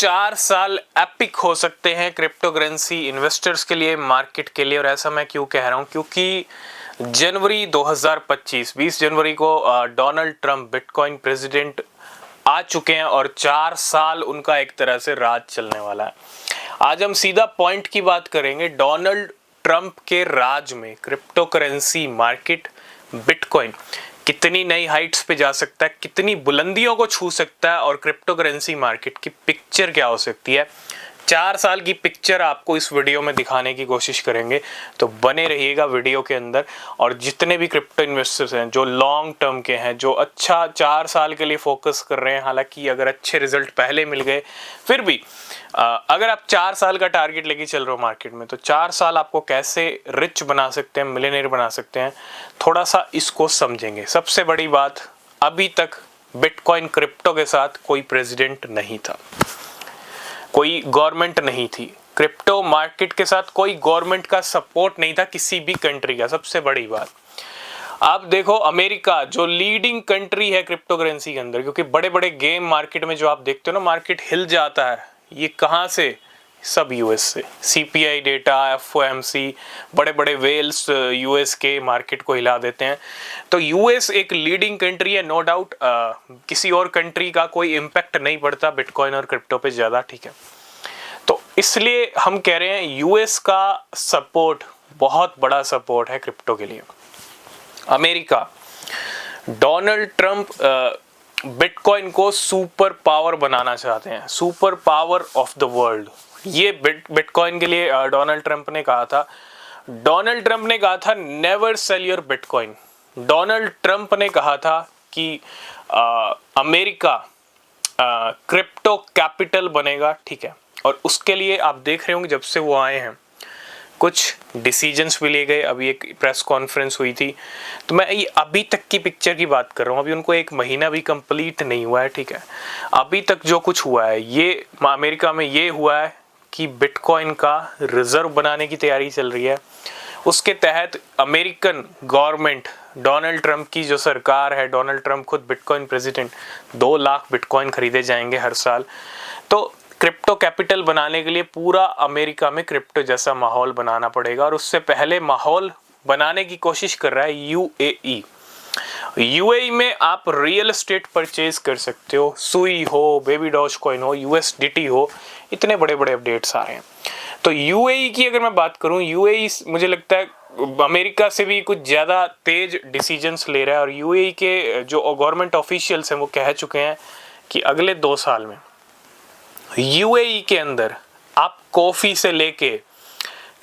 4 साल एपिक हो सकते हैं क्रिप्टो करेंसी इन्वेस्टर्स के लिए, मार्केट के लिए। और ऐसा मैं क्यों कह रहा हूं, क्योंकि जनवरी 2025 20 जनवरी को डोनाल्ड ट्रंप बिटकॉइन प्रेसिडेंट आ चुके हैं और 4 साल उनका एक तरह से राज चलने वाला है। आज हम सीधा पॉइंट की बात करेंगे। डोनाल्ड ट्रंप के राज में क्रिप्टो करेंसी मार्केट बिटकॉइन कितनी नई हाइट्स पे जा सकता है, कितनी बुलंदियों को छू सकता है और क्रिप्टो करेंसी मार्केट की पिक्चर क्या हो सकती है। 4 साल की पिक्चर आपको इस वीडियो में दिखाने की कोशिश करेंगे, तो बने रहिएगा वीडियो के अंदर। और जितने भी क्रिप्टो इन्वेस्टर्स हैं जो लॉन्ग टर्म के हैं, जो अच्छा 4 साल के लिए फोकस कर रहे हैं, हालांकि अगर अच्छे रिजल्ट पहले मिल गए फिर भी अगर आप 4 साल का टारगेट लेके चल रहे हो मार्केट में, तो 4 साल आपको कैसे रिच बना सकते हैं, मिलियनेयर बना सकते हैं, थोड़ा सा इसको समझेंगे। सबसे बड़ी बात, अभी तक बिटकॉइन क्रिप्टो के साथ कोई प्रेसिडेंट नहीं था, कोई गवर्नमेंट नहीं थी। क्रिप्टो मार्केट के साथ कोई गवर्नमेंट का सपोर्ट नहीं था किसी भी कंट्री का। सबसे बड़ी बात, आप देखो अमेरिका जो लीडिंग कंट्री है क्रिप्टो करेंसी के अंदर, क्योंकि बड़े बड़े गेम मार्केट में जो आप देखते हो ना, मार्केट हिल जाता है। ये कहाँ से? सब यूएस से। सीपीआई डेटा, एफओएमसी, बड़े बड़े वेल्स यूएस के मार्केट को हिला देते हैं। तो यूएस एक लीडिंग कंट्री है, नो डाउट। किसी और कंट्री का कोई इम्पैक्ट नहीं पड़ता बिटकॉइन और क्रिप्टो पे ज़्यादा, ठीक है। तो इसलिए हम कह रहे हैं यूएस का सपोर्ट, बहुत बड़ा सपोर्ट है क्रिप्टो के लिए। अमेरिका, डोनाल्ड ट्रंप बिटकॉइन को सुपर पावर बनाना चाहते हैं, super power of the world. ये बिटकॉइन के लिए डोनाल्ड ट्रंप ने कहा था। डोनाल्ड ट्रंप ने कहा था never sell your bitcoin. Donald Trump ने कहा था कि अमेरिका क्रिप्टो कैपिटल बनेगा, ठीक है। और उसके लिए आप देख रहे होंगे जब से वो आए हैं कुछ डिसीजंस भी ले गए। अभी एक प्रेस कॉन्फ्रेंस हुई थी, तो मैं ये अभी तक की पिक्चर की बात कर रहा हूँ। अभी उनको 1 महीना भी कंप्लीट नहीं हुआ है, ठीक है। अभी तक जो कुछ हुआ है, ये अमेरिका में ये हुआ है कि बिटकॉइन का रिजर्व बनाने की तैयारी चल रही है। उसके तहत अमेरिकन गवर्नमेंट, डोनाल्ड ट्रंप की जो सरकार है, डोनाल्ड ट्रंप खुद बिटकॉइन प्रेसिडेंट, 2 लाख बिटकॉइन खरीदे जाएंगे हर साल। तो क्रिप्टो कैपिटल बनाने के लिए पूरा अमेरिका में क्रिप्टो जैसा माहौल बनाना पड़ेगा, और उससे पहले माहौल बनाने की कोशिश कर रहा है यूएई। यूएई में आप रियल एस्टेट परचेज कर सकते हो, सुई हो, बेबी डॉज कॉइन हो, यूएसडीटी हो, इतने बड़े बड़े अपडेट्स आ रहे हैं। तो यूएई की अगर मैं बात करूं, यूएई मुझे लगता है अमेरिका से भी कुछ ज़्यादा तेज डिसीजंस ले रहा है। और यूएई के जो गवर्नमेंट ऑफिशियल्स हैं वो कह चुके हैं कि अगले 2 साल में यूएई के अंदर आप कॉफी से लेके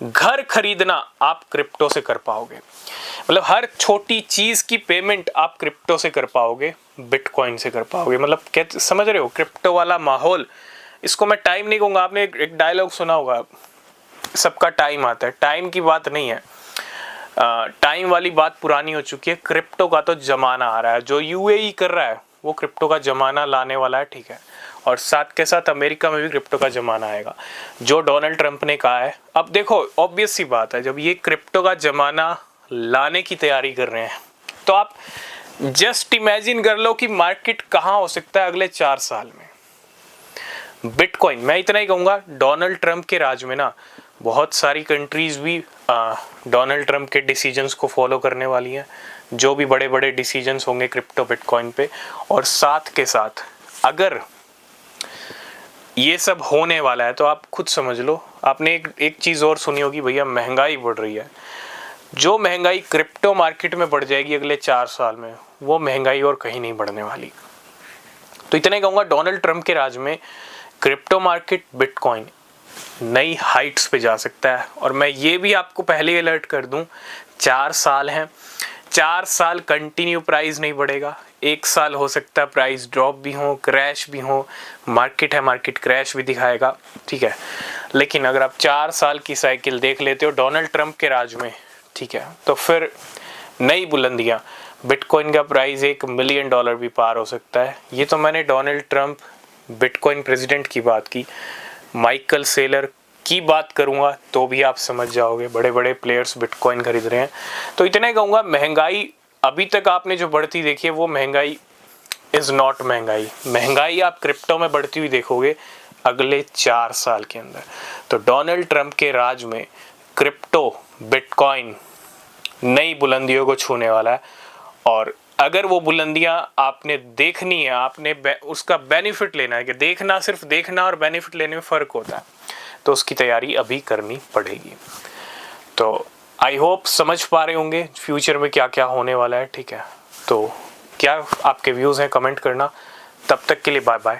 घर खरीदना आप क्रिप्टो से कर पाओगे। मतलब हर छोटी चीज की पेमेंट आप क्रिप्टो से कर पाओगे, बिटकॉइन से कर पाओगे। मतलब क्या समझ रहे हो? क्रिप्टो वाला माहौल, इसको मैं टाइम नहीं कहूँगा। आपने एक डायलॉग सुना होगा, सबका टाइम आता है। टाइम की बात नहीं है, टाइम वाली बात पुरानी हो चुकी है। क्रिप्टो का तो जमाना आ रहा है। जो यूएई कर रहा है वो क्रिप्टो का जमाना लाने वाला है, ठीक है। और साथ के साथ अमेरिका में भी क्रिप्टो का जमाना आएगा, जो डोनाल्ड ट्रंप ने कहा है। अब देखो, ऑब्वियस सी बात है, जब ये क्रिप्टो का जमाना लाने की तैयारी कर रहे हैं, तो आप जस्ट इमेजिन कर लो कि मार्केट कहाँ हो सकता है अगले 4 साल में। बिटकॉइन, मैं इतना ही कहूँगा, डोनाल्ड ट्रंप के राज में ना बहुत सारी कंट्रीज भी डोनाल्ड ट्रंप के डिसीजंस को फॉलो करने वाली हैं, जो भी बड़े बड़े डिसीजंस होंगे क्रिप्टो बिटकॉइन पे। और साथ के साथ अगर ये सब होने वाला है तो आप खुद समझ लो। आपने एक चीज़ और सुनी होगी, भैया महंगाई बढ़ रही है। जो महंगाई क्रिप्टो मार्केट में बढ़ जाएगी अगले 4 साल में, वो महंगाई और कहीं नहीं बढ़ने वाली। तो इतना ही कहूँगा, डोनाल्ड ट्रंप के राज में क्रिप्टो मार्केट बिटकॉइन नई हाइट्स पे जा सकता है। और मैं ये भी आपको पहले ही अलर्ट कर दूं, 4 साल हैं, 4 साल कंटिन्यू प्राइस नहीं बढ़ेगा। 1 साल हो सकता है प्राइस ड्रॉप भी हो, क्रैश भी हो। मार्केट है, मार्केट क्रैश भी दिखाएगा, ठीक है। लेकिन अगर आप 4 साल की साइकिल देख लेते हो डोनाल्ड ट्रंप के राज में, ठीक है, तो फिर नई बुलंदियाँ, बिटकॉइन का प्राइस $1 मिलियन भी पार हो सकता है। ये तो मैंने डोनाल्ड ट्रंप बिटकॉइन प्रेसिडेंट की बात की। माइकल सेलर की बात करूंगा तो भी आप समझ जाओगे, बड़े बड़े प्लेयर्स बिटकॉइन खरीद रहे हैं। तो इतना ही कहूँगा, महंगाई अभी तक आपने जो बढ़ती देखी है वो महंगाई इज़ नॉट महंगाई। महंगाई आप क्रिप्टो में बढ़ती हुई देखोगे, अगले 4 साल के अंदर। तो डोनाल्ड ट्रंप के राज में क्रिप्टो बिटकॉइन नई बुलंदियों को छूने वाला है, और अगर वो बुलंदियां आपने देखनी है, आपने उसका बेनिफिट लेना है, कि देखना, सिर्फ देखना और बेनिफिट लेने में फ़र्क होता है, तो उसकी तैयारी अभी करनी पड़ेगी। तो आई होप समझ पा रहे होंगे फ्यूचर में क्या क्या होने वाला है, ठीक है। तो क्या आपके व्यूज़ हैं, कमेंट करना। तब तक के लिए बाय बाय।